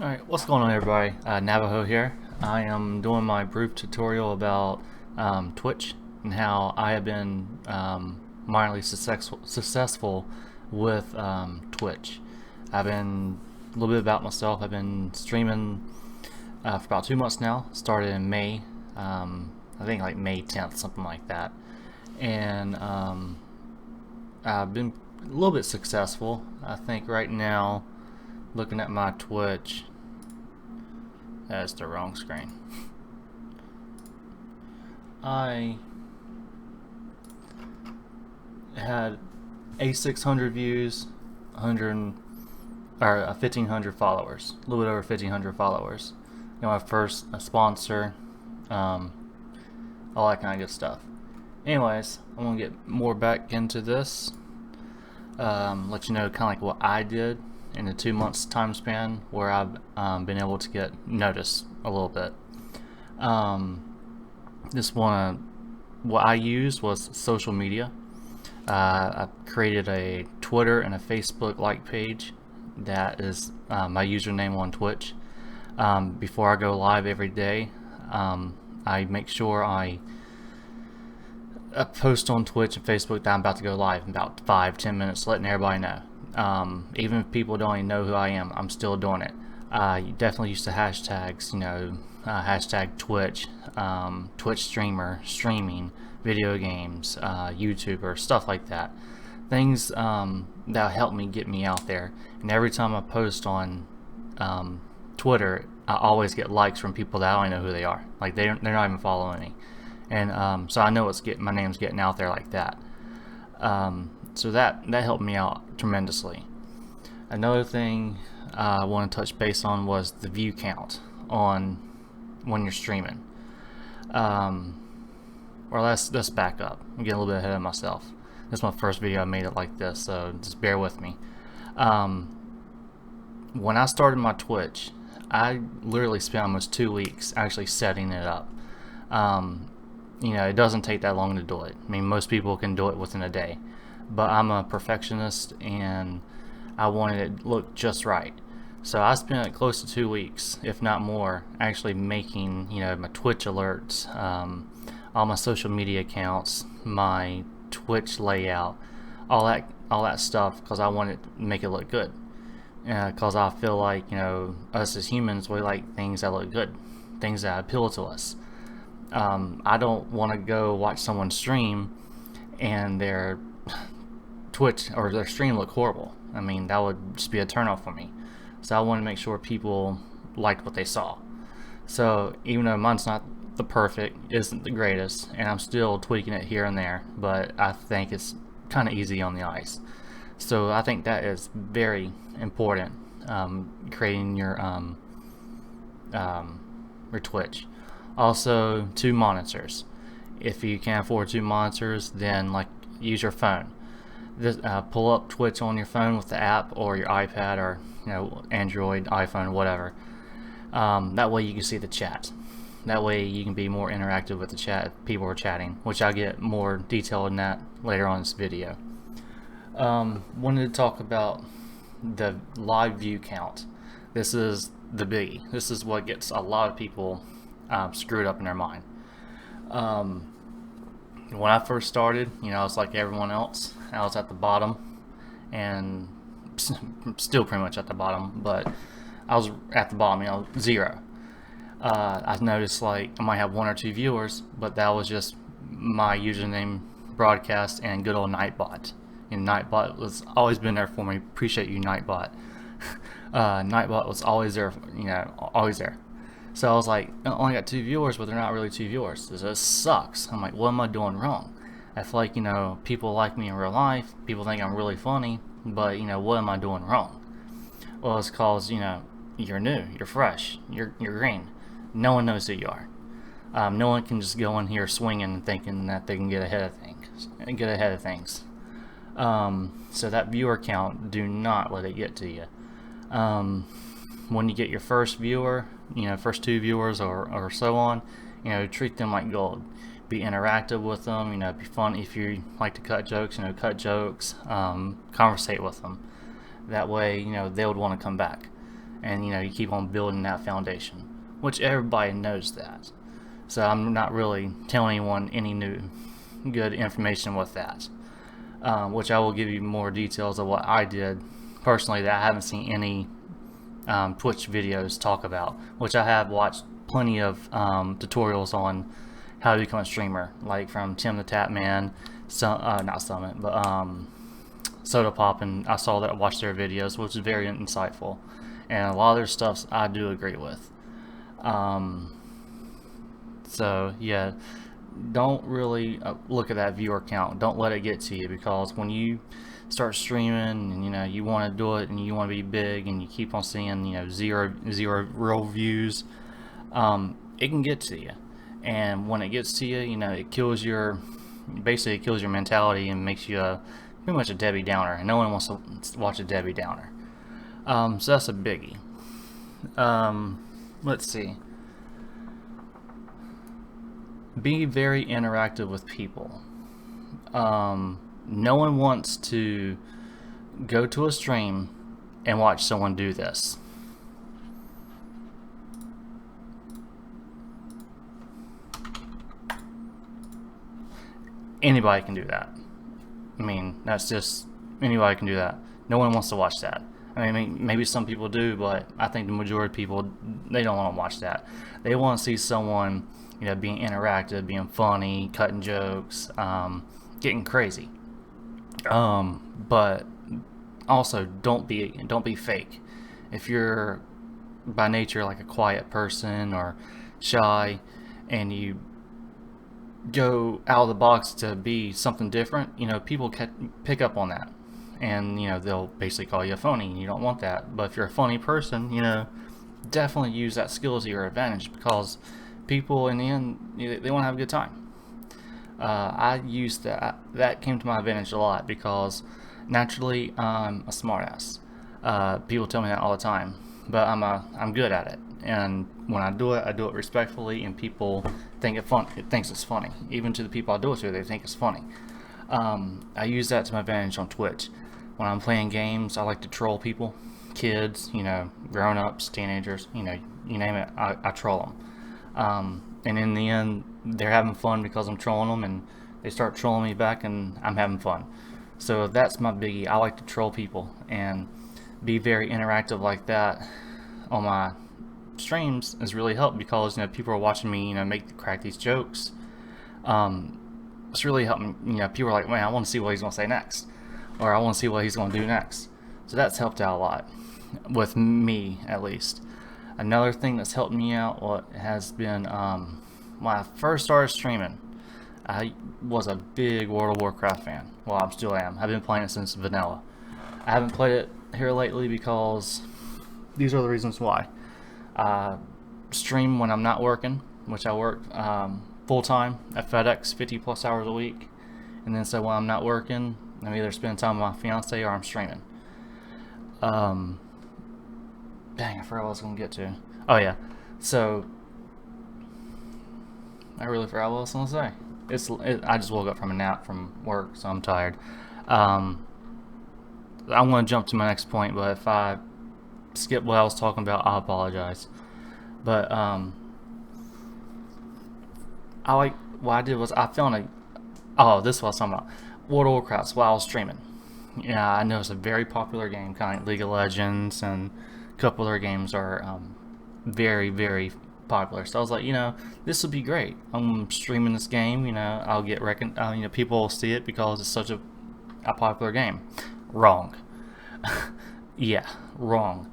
Alright, what's going on everybody? Navajo here. I am doing my brief tutorial about Twitch and how I have been minorly successful with Twitch. I've been a little bit about myself. I've been streaming for about 2 months now. Started in May, I think like May 10th, something like that. And I've been a little bit successful. I think right now, looking at my Twitch, that's the wrong screen. I had 600 views, 100 or 1,500 followers, a little bit over 1,500 followers. You know, my first sponsor, all that kind of good stuff. Anyways, I'm gonna get more back into this. Let you know kind of like what I did in the 2 months time span where I've been able to get noticed a little bit. What I used was social media. I created a Twitter and a Facebook like page that is my username on Twitch. Before I go live every day, I make sure I post on Twitch and Facebook that I'm about to go live in about 5-10 minutes, letting everybody know. Even if people don't even know who I am, I'm still doing it. You definitely use the hashtags, hashtag Twitch, Twitch streamer, streaming, video games, YouTuber, stuff like that. Things that help me get me out there. And every time I post on Twitter, I always get likes from people that I don't even know who they are. Like they're not even following me. And so I know my name's getting out there like that. So that helped me out tremendously. Another thing I want to touch base on was the view count on when you're streaming. Or let's back up. I'm getting a little bit ahead of myself. This is my first video I made it like this, so just bear with me. When I started my Twitch, I literally spent almost 2 weeks actually setting it up. It doesn't take that long to do it. I mean, most people can do it within a day, but I'm a perfectionist and I wanted it to look just right. So I spent close to 2 weeks, if not more, actually making my Twitch alerts, all my social media accounts, my Twitch layout, all that stuff, because I wanted to make it look good. Because I feel like us as humans, we like things that look good, things that appeal to us. I don't want to go watch someone stream and their Twitch or their stream look horrible. I mean, that would just be a turnoff for me. So I want to make sure people liked what they saw. So even though mine's not the perfect, isn't the greatest, and I'm still tweaking it here and there, but I think it's kind of easy on the eyes. So I think that is very important, creating your Twitch. Also, 2 monitors. If you can't afford 2 monitors, then use your phone. Pull up Twitch on your phone with the app or your iPad or Android, iPhone, whatever. That way you can see the chat. That way you can be more interactive with the chat if people are chatting, which I'll get more detail in that later on in this video. Wanted to talk about the live view count. This is the biggie. This is what gets a lot of people screwed up in their mind. When I first started, I was like everyone else. I was at the bottom, and still pretty much at the bottom, but I was at the bottom, 0. I noticed I might have 1 or 2 viewers, but that was just my username, broadcast, and good old Nightbot. And Nightbot was always been there for me. Appreciate you, Nightbot. Nightbot was always there, always there. So I was like, I only got 2 viewers, but they're not really 2 viewers. This sucks. I'm like, what am I doing wrong? I feel like, people like me in real life. People think I'm really funny, but, what am I doing wrong? Well, it's cause, you're new, you're fresh, you're green. No one knows who you are. No one can just go in here swinging and thinking that they can get ahead of things. So that viewer count, do not let it get to you. When you get your first viewer, first 2 viewers or so on, treat them like gold. Be interactive with them, be fun. If you like to cut jokes, cut jokes, conversate with them. That way, they would want to come back. and you keep on building that foundation, which everybody knows that. So I'm not really telling anyone any new good information with that, which I will give you more details of what I did personally that I haven't seen any Twitch videos talk about, which I have watched plenty of tutorials on how to become a streamer, like from Tim the Tapman, not Summit, but Soda Pop, and I watched their videos, which is very insightful, and a lot of their stuff I do agree with. So yeah, don't really look at that viewer count. Don't let it get to you, because when you start streaming and you want to do it and you want to be big and you keep on seeing zero real views, it can get to you. And when it gets to you, it kills your mentality and makes you pretty much a Debbie Downer, and no one wants to watch a Debbie Downer. So that's a biggie. Let's see. Be very interactive with people. No one wants to go to a stream and watch someone do this. Anybody can do that. I mean, that's just, anybody can do that. No one wants to watch that. I mean, maybe some people do, but I think the majority of people, they don't want to watch that. They want to see someone, being interactive, being funny, cutting jokes, getting crazy. But also don't be fake. If you're by nature like a quiet person or shy, and you go out of the box to be something different, people can pick up on that, and they'll basically call you a phony, and you don't want that. But if you're a funny person, definitely use that skill to your advantage, because people in the end, they want to have a good time. I used that came to my advantage a lot, because naturally I'm a smartass. People tell me that all the time, but I'm good at it, and when I do it respectfully, and people think thinks it's funny. Even to the people I do it to, they think it's funny. I use that to my advantage on Twitch. When I'm playing games, I like to troll people, kids, grown-ups, teenagers, you name it, I troll them. And in the end, they're having fun because I'm trolling them, and they start trolling me back, and I'm having fun. So that's my biggie. I like to troll people and be very interactive like that on my streams has really helped, because people are watching me crack these jokes. It's really helping. People are like, man, I want to see what he's gonna say next, or I want to see what he's gonna do next. So that's helped out a lot with me, at least. Another thing that's helped me out has been when I first started streaming, I was a big World of Warcraft fan. Well, I still am. I've been playing it since vanilla. I haven't played it here lately because these are the reasons why. Stream when I'm not working, which I work full-time at FedEx, 50 plus hours a week, and then so when I'm not working, I'm either spending time with my fiance or I'm streaming. Dang, I forgot what I was going to get to. Oh yeah, so I really forgot what I was going to say. I just woke up from a nap from work, so I'm tired. I'm going to jump to my next point, but if I skip what I was talking about, I apologize. But what I did was I found this is what I was talking about, World of Warcraft while I was streaming. Yeah, I know it's a very popular game, kind of like League of Legends, and a couple other games are very, very popular. So I was like, this would be great. I'm streaming this game, I'll get people will see it because it's such a popular game. Wrong. Yeah, wrong.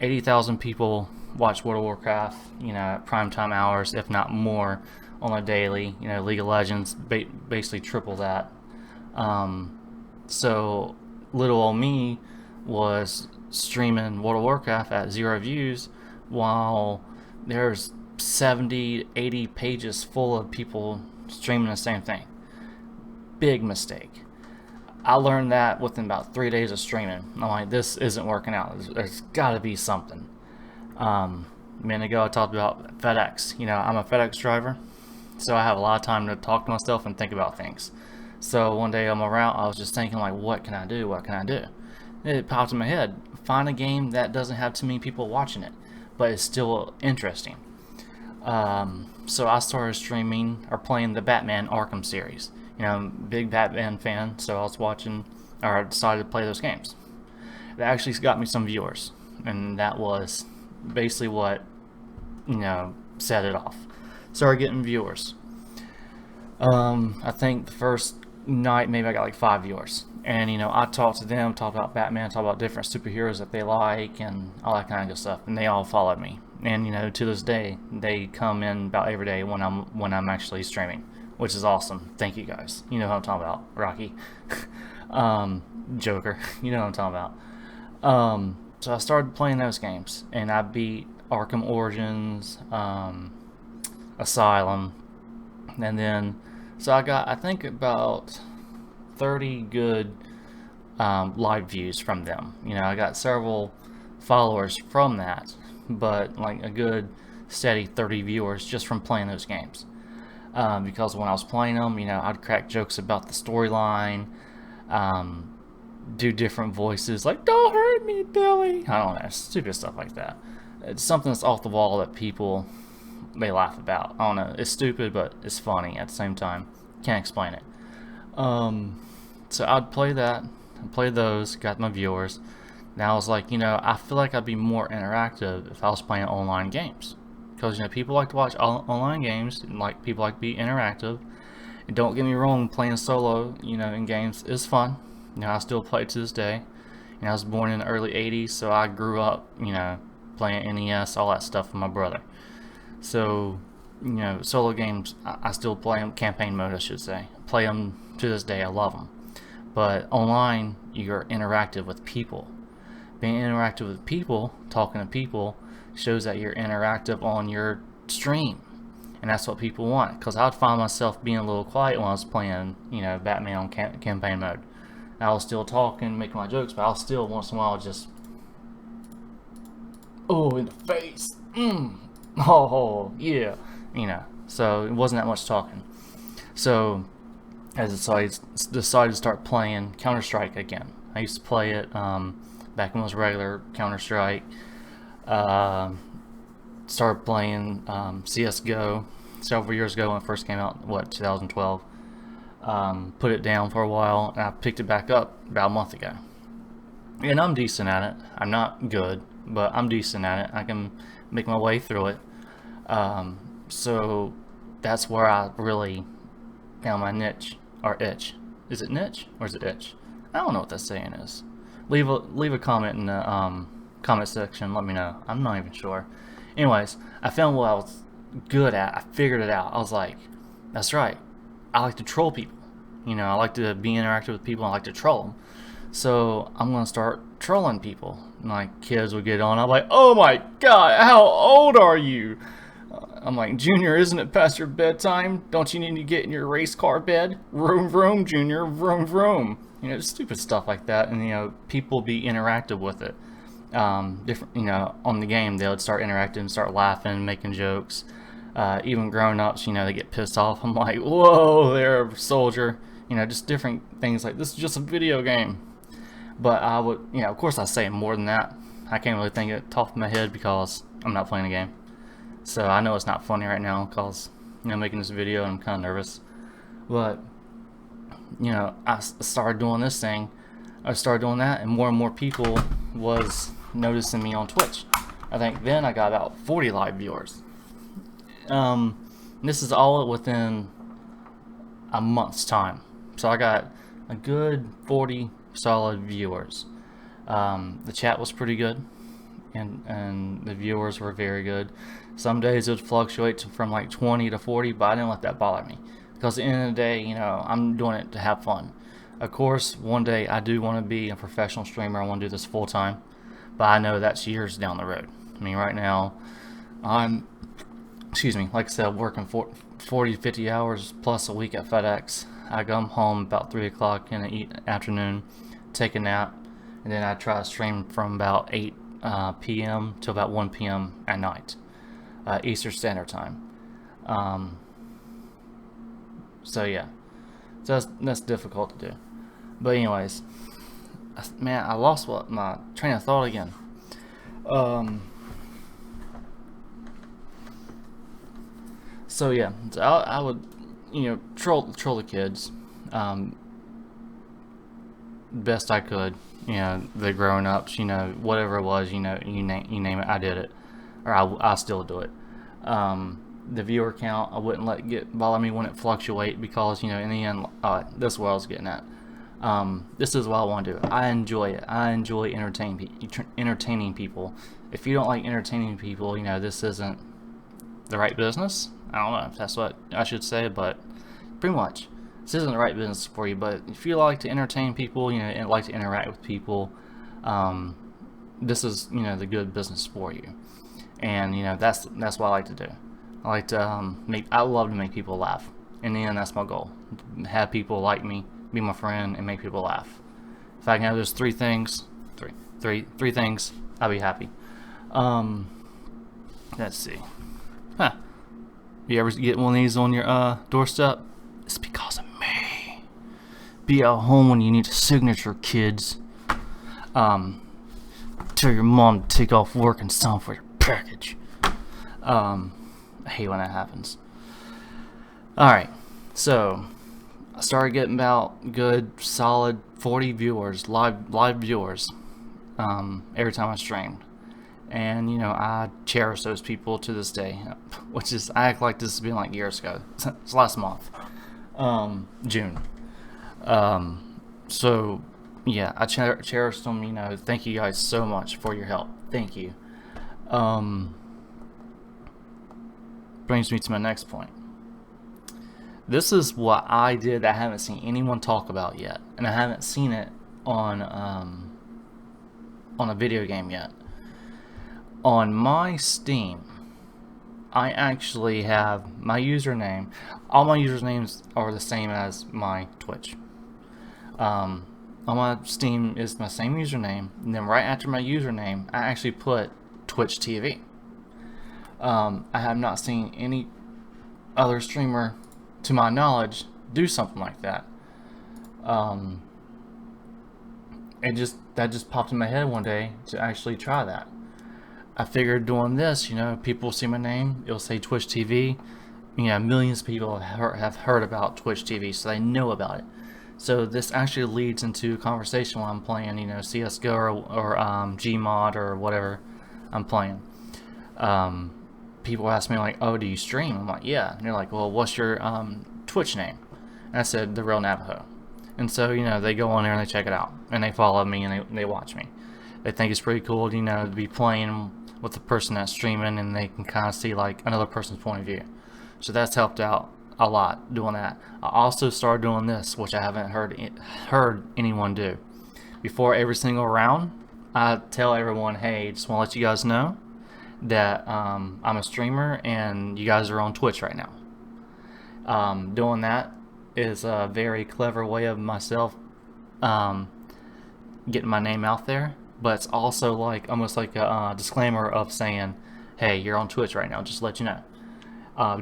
80,000 people watch World of Warcraft, at primetime hours, if not more, on a daily. League of Legends basically triple that. So little old me was streaming World of Warcraft at 0 views, while there's 70, 80 pages full of people streaming the same thing. Big mistake. I learned that within about 3 days of streaming. I'm like, this isn't working out. There's got to be something. A minute ago I talked about FedEx. I'm a FedEx driver, so I have a lot of time to talk to myself and think about things. So one day on my route, I was just thinking, like, what can I do? What can I do? It popped in my head. find a game that doesn't have too many people watching it, but it's still interesting. So I started streaming or playing the Batman Arkham series. You know, I'm a big Batman fan, so I was watching, or I decided to play those games. That actually got me some viewers, and that was basically what, you know, set it off. Started getting viewers. I think the first night maybe I got like 5 viewers, and you know, I talked to them, talked about Batman, talked about different superheroes that they like, and all that kind of good stuff, and they all followed me. And you know, to this day, they come in about every day when I'm actually streaming, which is awesome. Thank you guys. You know what I'm talking about, Rocky, Joker. You know what I'm talking about. So I started playing those games, and I beat Arkham Origins, Asylum, and then so I got, I think, about 30 good live views from them. You know, I got several followers from that, but like a good steady 30 viewers just from playing those games. Because when I was playing them, you know, I'd crack jokes about the storyline, do different voices like "Don't hurt me, Billy." I don't know, stupid stuff like that. It's something that's off the wall that people, they laugh about. I don't know, it's stupid, but it's funny at the same time. Can't explain it. So I'd play that, play those, got my viewers. Now I was like, you know, I feel like I'd be more interactive if I was playing online games, because you know, people like to watch online games, and like people like to be interactive. And don't get me wrong, playing solo, you know, in games is fun. You know, I still play to this day. And I was born in the early '80s, so I grew up, you know, playing NES, all that stuff with my brother. So, you know, solo games, I still play them, campaign mode I should say. Play them to this day, I love them. But online, you're interactive with people. Being interactive with people, talking to people, shows that you're interactive on your stream. And that's what people want. Because I would find myself being a little quiet when I was playing, you know, Batman on campaign mode. I was still talking, making my jokes, but I was still once in a while just, oh, in the face. Oh, yeah. You know, so it wasn't that much talking. So as I decided to start playing Counter-Strike again. I used to play it back when it was regular Counter-Strike. Started playing CSGO several years ago when it first came out, 2012. Put it down for a while, and I picked it back up about a month ago. And I'm decent at it. I'm not good, but I'm decent at it. I can make my way through it. So that's where I really found my niche, or itch. Is it niche or is it itch? I don't know what that saying is. Leave a comment in the comment section. Let me know. I'm not even sure. Anyways, I found what I was good at. I figured it out. I was like, that's right. I like to troll people. You know, I like to be interactive with people. I like to troll them. So I'm gonna start trolling people. Like, kids would get on. I'm like, oh my god, how old are you? I'm like, Junior, isn't it past your bedtime? Don't you need to get in your race car bed? Vroom vroom, Junior, vroom vroom. You know, stupid stuff like that. And you know, people be interactive with it. Different, you know, on the game they would start interacting, start laughing, making jokes. Even grown-ups, you know, they get pissed off. I'm like, whoa there, soldier. You know, just different things like, this is just a video game. But I would, you know, of course I say more than that. I can't really think of it top of my head because I'm not playing the game. So I know it's not funny right now because, you know, making this video and I'm kind of nervous. But, you know, I started doing this thing. I started doing that, and more people was noticing me on Twitch. I think then I got about 40 live viewers. This is all within a month's time. So I got a good 40 solid viewers. The chat was pretty good, and the viewers were very good. Some days it would fluctuate from like 20 to 40, but I didn't let that bother me, because at the end of the day, you know, I'm doing it to have fun. Of course, one day I do want to be a professional streamer. I want to do this full time, but I know that's years down the road. I mean, right now I'm, excuse me, like I said, working 40 to 50 hours plus a week at FedEx. I come home about 3 o'clock in the afternoon, take a nap, and then I try to stream from about 8 p.m. to about 1 p.m. at night, Eastern Standard Time. So yeah, so that's difficult to do. But anyways, man, I lost my train of thought again. Um, so yeah, so I would, troll the kids, um, best I could. The grown ups, whatever it was, you name it, I did it, or I still do it. The viewer count, I wouldn't let it bother me when it fluctuate, because in the end, this is what I was getting at. This is what I want to do. I enjoy it. I enjoy entertaining people. If you don't like entertaining people, this isn't the right business. I don't know if that's what I should say, but pretty much, this isn't the right business for you. But if you like to entertain people, and like to interact with people, this is the good business for you. And that's what I like to do. I like to I love to make people laugh. In the end, that's my goal. Have people like me, be my friend, and make people laugh. If I can have those three things, three things, I'll be happy. Let's see. Huh. You ever get one of these on your doorstep? It's because of me. Be at home when you need a signature, kids. Tell your mom to take off work and sign for your package. I hate when that happens. Alright, so I started getting about good, solid 40 viewers, live viewers, every time I streamed. And, I cherish those people to this day, which is, I act like this has been like years ago. It's last month, June. So, yeah, I cherish them, thank you guys so much for your help. Thank you. Brings me to my next point. This is what I did that I haven't seen anyone talk about yet, and I haven't seen it on a video game yet. On my Steam, I actually have my username. All my usernames are the same as my Twitch. On my Steam is my same username, and then right after my username, I actually put Twitch TV. I have not seen any other streamer, to my knowledge, do something like that. That just popped in my head one day to actually try that. I figured doing this, people see my name, it'll say Twitch TV. Millions of people have heard about Twitch TV, so they know about it. So this actually leads into a conversation when I'm playing, CS:GO or Gmod or whatever I'm playing. People ask me like, "Oh, do you stream?" I'm like, "Yeah." And they're like, "Well, what's your Twitch name?" And I said, TheRealNavajo. And so they go on there and they check it out, and they follow me and they watch me. They think it's pretty cool, to be playing with the person that's streaming, and they can kind of see like another person's point of view. So that's helped out a lot doing that. I also started doing this, which I haven't heard anyone do. Before every single round, I tell everyone, "Hey, just want to let you guys know that I'm a streamer and you guys are on Twitch right now." Doing that is a very clever way of myself getting my name out there, but it's also like almost like a disclaimer of saying, "Hey, you're on Twitch right now, just to let you know."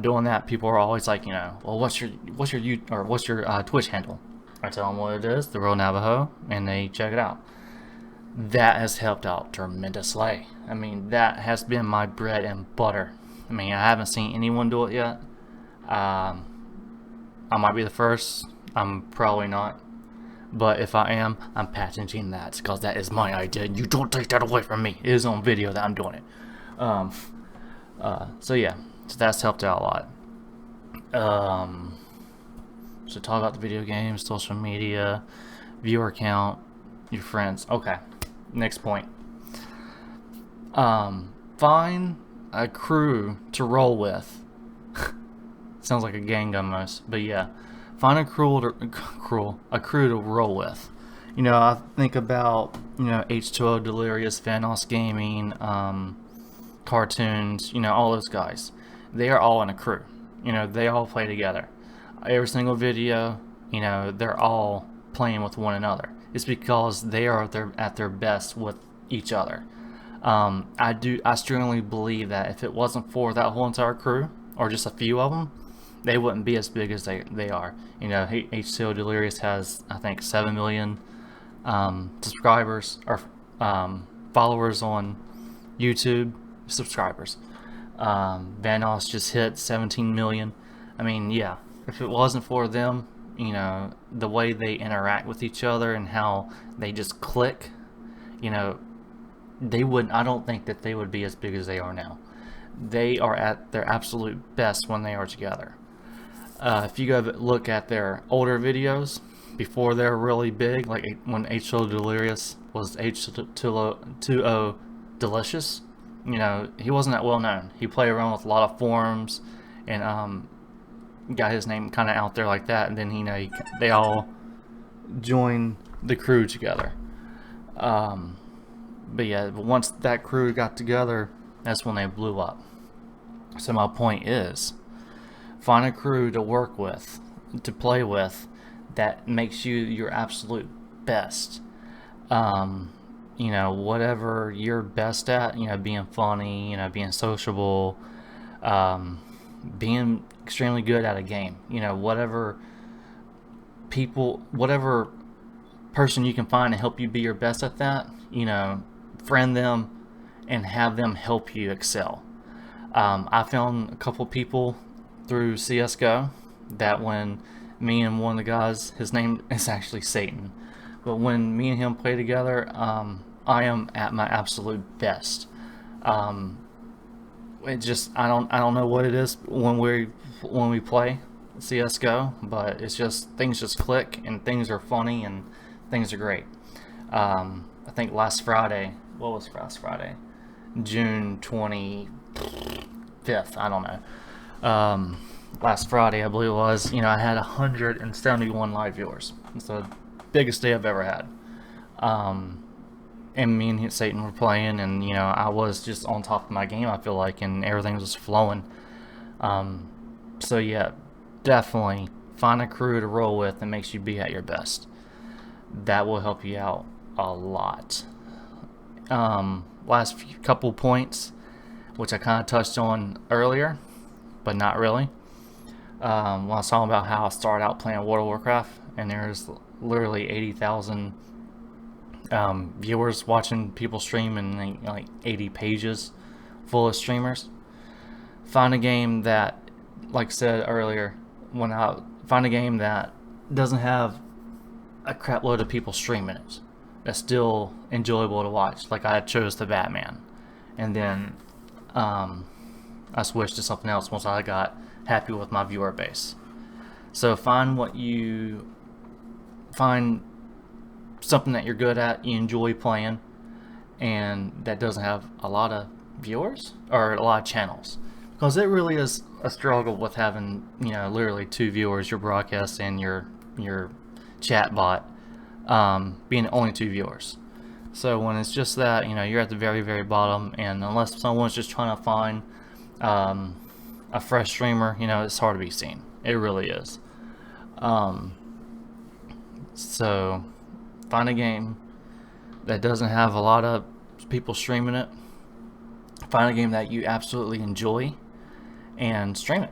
Doing that, people are always like, "Well, what's your Twitch handle?" I tell them what it is, TheRealNavajo, and they check it out. That has helped out tremendously. I mean, that has been my bread and butter. I mean, I haven't seen anyone do it yet. I might be the first. I'm probably not. But if I am, I'm patenting that, because that is my idea. You don't take that away from me. It is on video that I'm doing it. So yeah, so that's helped out a lot. So talk about the video games, social media, viewer count, your friends. Okay, next point. Find a crew to roll with. Sounds like a gang almost, but yeah. Find a crew to roll with. I think about H2O, Delirious, Vanos Gaming, Cartoons. All those guys. They are all in a crew. They all play together. Every single video, they're all playing with one another. It's because they are at their best with each other. I strongly believe that if it wasn't for that whole entire crew, or just a few of them, they wouldn't be as big as they are. H2O Delirious has, I think, 7 million subscribers or followers on YouTube, subscribers. Vanoss just hit 17 million. I mean, yeah, if it wasn't for them, the way they interact with each other and how they just click, they wouldn't. I don't think that they would be as big as they are now. They are at their absolute best when they are together. If you go look at their older videos before they're really big, like when H2O Delirious was H2O Delicious, he wasn't that well known. He played around with a lot of forums and got his name kind of out there like that. And then they all joined the crew together. But yeah, once that crew got together, that's when they blew up. So my point is, find a crew to work with, to play with, that makes you your absolute best. Whatever you're best at, being funny, being sociable, being extremely good at a game, whatever person you can find to help you be your best at that, friend them and have them help you excel. I found a couple people through CSGO that when me and one of the guys, his name is actually Satan, but when me and him play together, I am at my absolute best. It just I don't know what it is when we play CSGO, but it's just things just click and things are funny and things are great. I think last Friday, what was last Friday? June 25th, I don't know. Last Friday, I believe it was, I had 171 live viewers. It's the biggest day I've ever had. And me and Satan were playing, and I was just on top of my game, I feel like, and everything was flowing. So yeah, definitely find a crew to roll with that makes you be at your best. That will help you out a lot. Last couple points, which I kind of touched on earlier, but not really. When I was talking about how I started out playing World of Warcraft, and there's literally 80,000 viewers watching people stream, and like 80 pages full of streamers. Find a game that, like I said earlier, find a game that doesn't have a crap load of people streaming it, that's still enjoyable to watch. Like I chose the Batman, and then I switched to something else once I got happy with my viewer base. So find something that you're good at, you enjoy playing, and that doesn't have a lot of viewers or a lot of channels, because it really is a struggle with having literally 2 viewers, your broadcast and your chat bot being only 2 viewers. So when it's just that, you're at the very, very bottom, and unless someone's just trying to find a fresh streamer, it's hard to be seen. It really is. So find a game that doesn't have a lot of people streaming it. Find a game that you absolutely enjoy and stream it.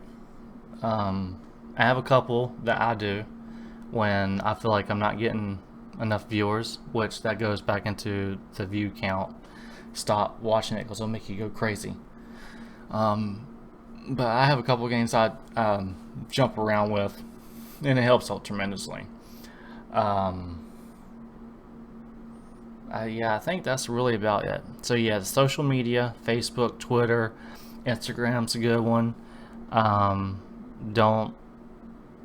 I have a couple that I do when I feel like I'm not getting enough viewers, which that goes back into the view count. Stop watching it because it'll make you go crazy. But I have a couple of games I jump around with, and it helps out tremendously. Yeah, I think that's really about it. So yeah, the social media, Facebook, Twitter, Instagram's a good one. Don't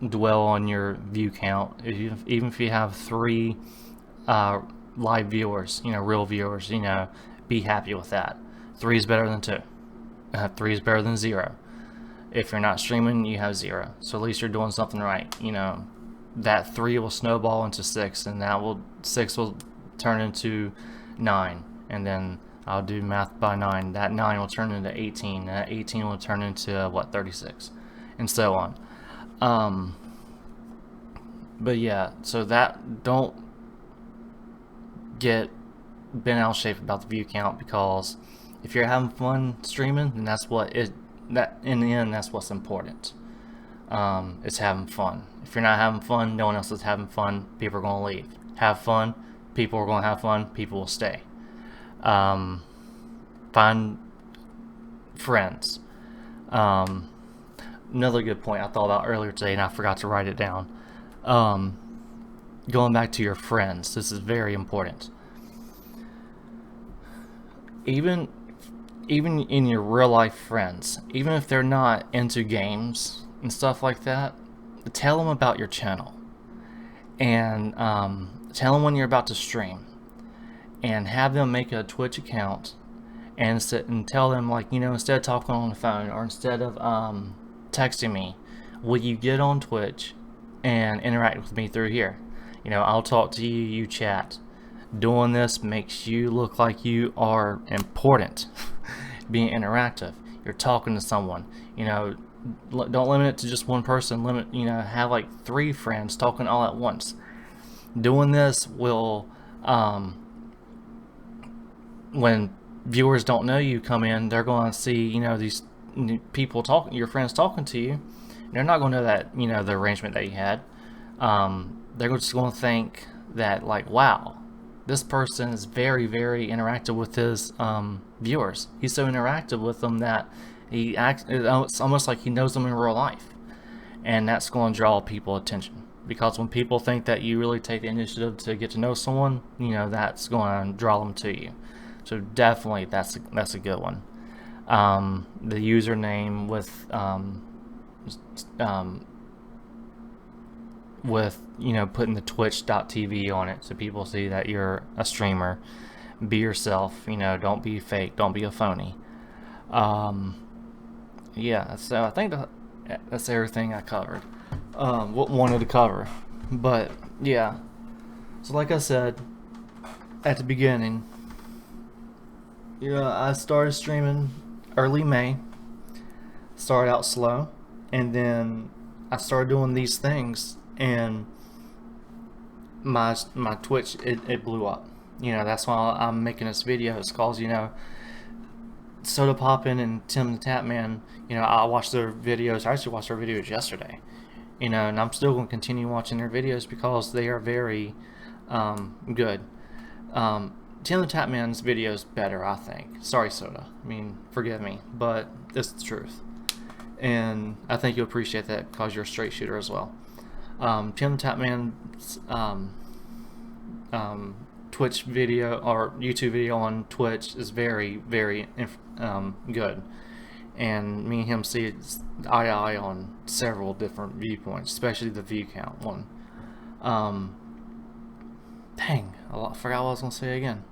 dwell on your view count. Even if you have 3 live viewers, real viewers, be happy with that. 3 is better than 2. 3 is better than 0. If you're not streaming, you have 0. So at least you're doing something right. That 3 will snowball into 6, and 6 will turn into 9, and then I'll do math by 9. That 9 will turn into 18. That 18 will turn into 36, and so on. But yeah, so don't get bent out of shape about the view count, because if you're having fun streaming, then in the end, that's what's important. It's having fun. If you're not having fun, no one else is having fun, people are going to leave. Have fun, people are going to have fun, people will stay. Find friends. Another good point I thought about earlier today and I forgot to write it down. Going back to your friends, this is very important. Even in your real life friends, even if they're not into games and stuff like that, tell them about your channel, and tell them when you're about to stream, and have them make a Twitch account, and tell them, like, you know, instead of talking on the phone or instead of texting me, will you get on Twitch and interact with me through here? You know, I'll talk to you, you chat. Doing this makes you look like you are important. Being interactive, you're talking to someone. You know, don't limit it to just one person. You know, have like 3 friends talking all at once. Doing this will, when viewers don't know you come in, they're going to see, you know, these people talking, your friends talking to you. They're not going to know that, you know, the arrangement that you had. They're just going to think that, like, wow, this person is very, very interactive with his viewers. He's so interactive with them that it's almost like he knows them in real life. And that's going to draw people attention. Because when people think that you really take the initiative to get to know someone, you know, that's going to draw them to you. So definitely that's a good one. The username with you know, putting the twitch.tv on it so people see that you're a streamer. Be yourself, you know, don't be fake, don't be a phony. Yeah, so I think that's everything I covered, what wanted to cover. But yeah, so like I said at the beginning, you know, I started streaming early May, started out slow, and then I started doing these things, and my Twitch, it blew up. You know, that's why I'm making this video. It's cause, you know, Soda Poppin' and Tim the Tatman, you know, I watched their videos. I actually watched their videos yesterday, you know, and I'm still going to continue watching their videos because they are very good. Tim the Tatman's video is better, I think. Sorry, Soda. I mean, forgive me, but it's the truth. And I think you'll appreciate that because you're a straight shooter as well. Tim the Tatman's Twitch video or YouTube video on Twitch is very, very good. And me and him see eye to eye on several different viewpoints, especially the view count one. Dang, I forgot what I was going to say again.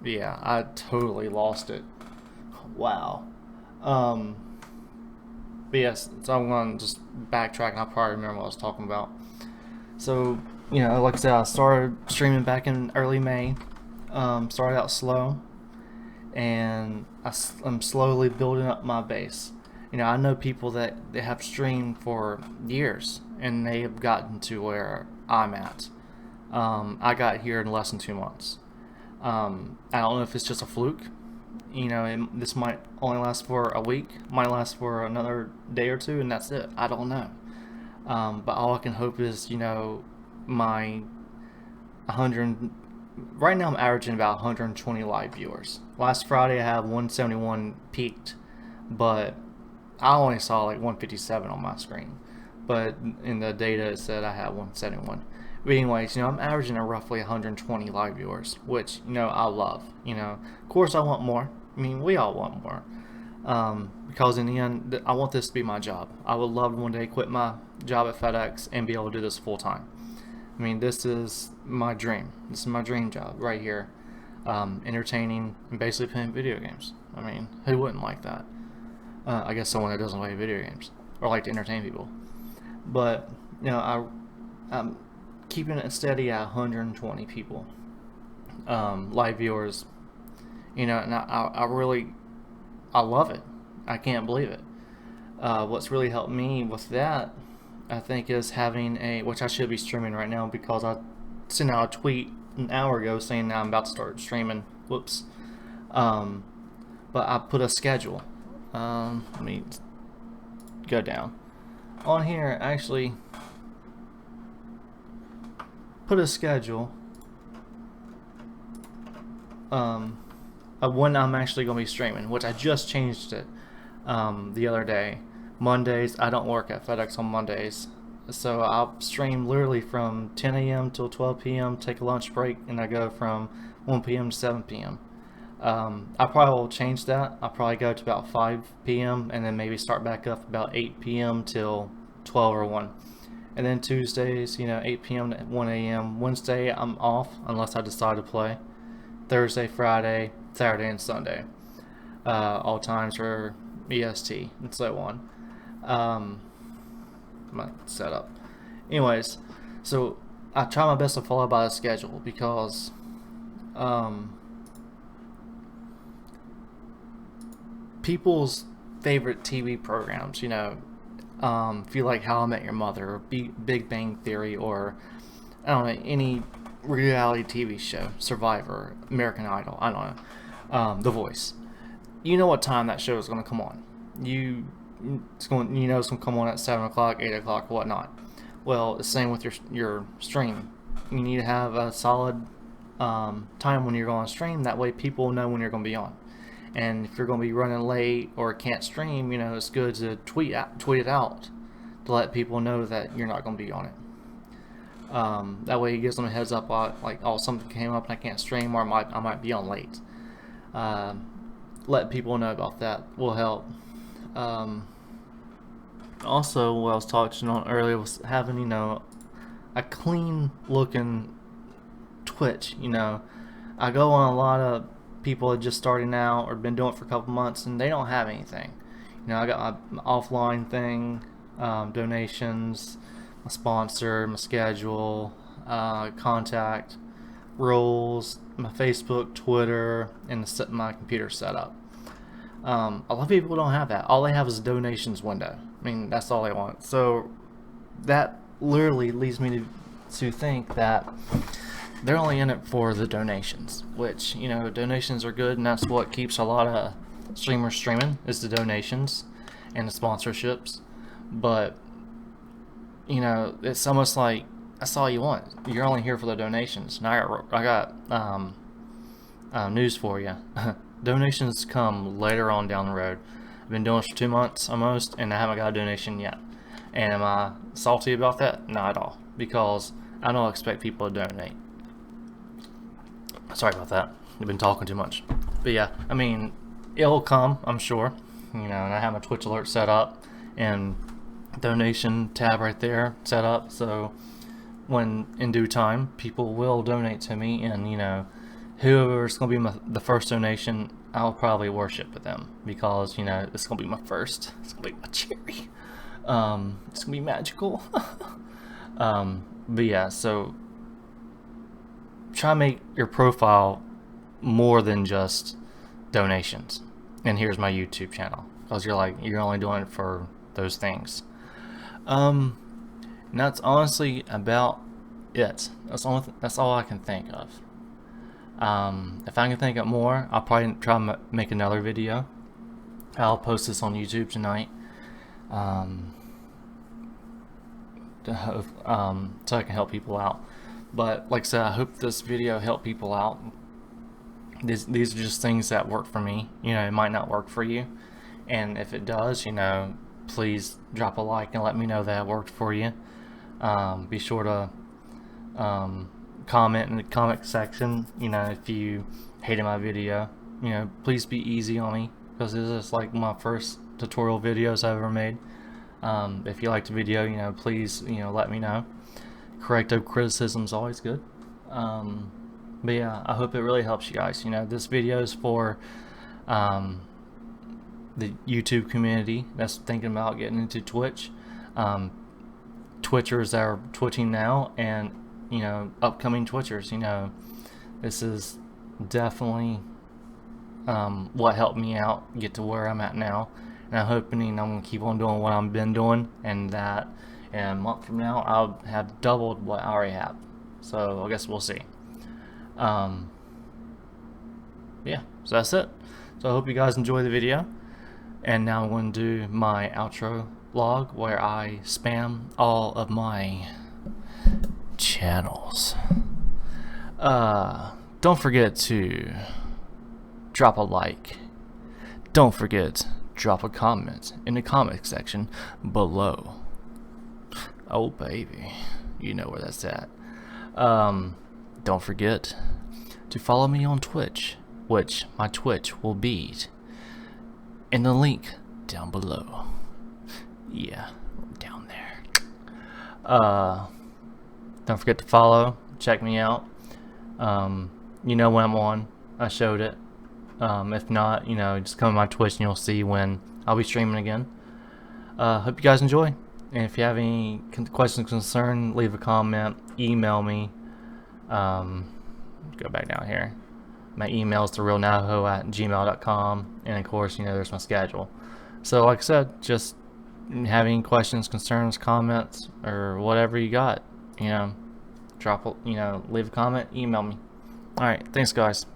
Yeah, I totally lost it. Wow. But yes, so I'm going to just backtrack and I'll probably remember what I was talking about. So, you know, like I said, I started streaming back in early May. Started out slow, and I'm slowly building up my base. You know, I know people that they have streamed for years, and they have gotten to where I'm at. I got here in less than 2 months. I don't know if it's just a fluke. You know, this might only last for a week, might last for another day or two, and that's it. I don't know. But all I can hope is, you know, my 100. Right now I'm averaging about 120 live viewers. Last Friday I had 171 peaked, but I only saw like 157 on my screen. But in the data it said I had 171. But anyways, you know, I'm averaging at roughly 120 live viewers, which, you know, I love. You know, of course I want more. I mean, we all want more. Because in the end, I want this to be my job. I would love to one day quit my job at FedEx and be able to do this full time. I mean, this is my dream. This is my dream job right here. Entertaining and basically playing video games. I mean, who wouldn't like that? I guess someone that doesn't play video games or like to entertain people. But, you know, I'm keeping it steady at 120 people, live viewers. You know, and I love it. I can't believe it. What's really helped me with that, I think, is having which I should be streaming right now because I sent out a tweet an hour ago saying that I'm about to start streaming. Whoops. But I put a schedule. Let me go down. On here, actually, put a schedule of when I'm actually going to be streaming, which I just changed it the other day. Mondays, I don't work at FedEx on Mondays, so I'll stream literally from 10 a.m. till 12 p.m., take a lunch break, and I go from 1 p.m. to 7 p.m. I probably will change that. I'll probably go to about 5 p.m. and then maybe start back up about 8 p.m. till 12 or 1. And then Tuesdays, 8 p.m. to 1 a.m. Wednesday, I'm off unless I decide to play. Thursday, Friday, Saturday, and Sunday. All times are EST and so on. My setup. Anyways, so I try my best to follow by the schedule because people's favorite TV programs, feel like How I Met Your Mother or Big Bang Theory or I don't know, any reality TV show, Survivor, American Idol, I don't know, The Voice. You know what time that show is going to come on. It's going to come on at 7 o'clock, 8 o'clock, whatnot. Well, the same with your stream. You need to have a solid time when you're going to stream. That way people know when you're going to be on. And if you're going to be running late or can't stream, it's good to tweet it out to let people know that you're not going to be on it. That way it gives them a heads up, like, oh, something came up and I can't stream, or I might be on late. Let people know about that will help. Also, what I was talking on earlier was having, a clean looking Twitch. I go on a lot of people that just starting out or been doing it for a couple months and they don't have anything. I got my offline thing, donations, my sponsor, my schedule, contact, roles, my Facebook, Twitter, and my computer setup. A lot of people don't have that. All they have is a donations window. I mean, that's all they want. So that literally leads me to think that they're only in it for the donations, which, donations are good, and that's what keeps a lot of streamers streaming, is the donations and the sponsorships. But, it's almost like that's all you want. You're only here for the donations. And I got news for you. Donations come later on down the road. I've been doing this for 2 months almost, and I haven't got a donation yet. And am I salty about that? Not at all, because I don't expect people to donate. Sorry about that. I've been talking too much. But yeah, I mean, it'll come, I'm sure. And I have my Twitch alert set up and donation tab right there set up, so when in due time people will donate to me, and whoever's going to be the first donation, I'll probably worship with them, because it's going to be my first. It's going to be my cherry. It's going to be magical. But yeah, so try to make your profile more than just donations. And here's my YouTube channel, because you're only doing it for those things. And that's honestly about it. That's all I can think of. If I can think of more, I'll probably try to make another video. I'll post this on YouTube tonight. So I can help people out. But like I said, I hope this video helped people out. These are just things that work for me. It might not work for you. And if it does, please drop a like and let me know that it worked for you. Be sure to comment in the comment section, if you hated my video. Please be easy on me, because this is like my first tutorial videos I've ever made. If you liked the video, please, let me know. Corrective criticism is always good. But yeah, I hope it really helps you guys. This video is for the YouTube community that's thinking about getting into Twitch, Twitchers that are twitching now, and upcoming Twitchers. This is definitely what helped me out get to where I'm at now, and I'm hoping I'm gonna keep on doing what I've been doing, and that in a month from now I'll have doubled what I already have. So I guess we'll see. Yeah, so that's it. So I hope you guys enjoy the video, and now I'm going to do my outro vlog where I spam all of my channels. Don't forget to drop a like. Don't forget, drop a comment in the comment section below. Oh baby, you know where that's at. Don't forget to follow me on Twitch, which my Twitch will be in the link down below. Yeah, down there. Don't forget to follow, check me out. You know when I'm on, I showed it. If not, you know, just come to my Twitch and you'll see when I'll be streaming again. Hope you guys enjoy. And if you have any questions, concern, leave a comment, email me. Go back down here. My email is TheRealNavajo@gmail.com, and of course, you know, there's my schedule. So, like I said, just have any questions, concerns, comments, or whatever you got, you know, leave a comment, email me. All right, thanks, guys.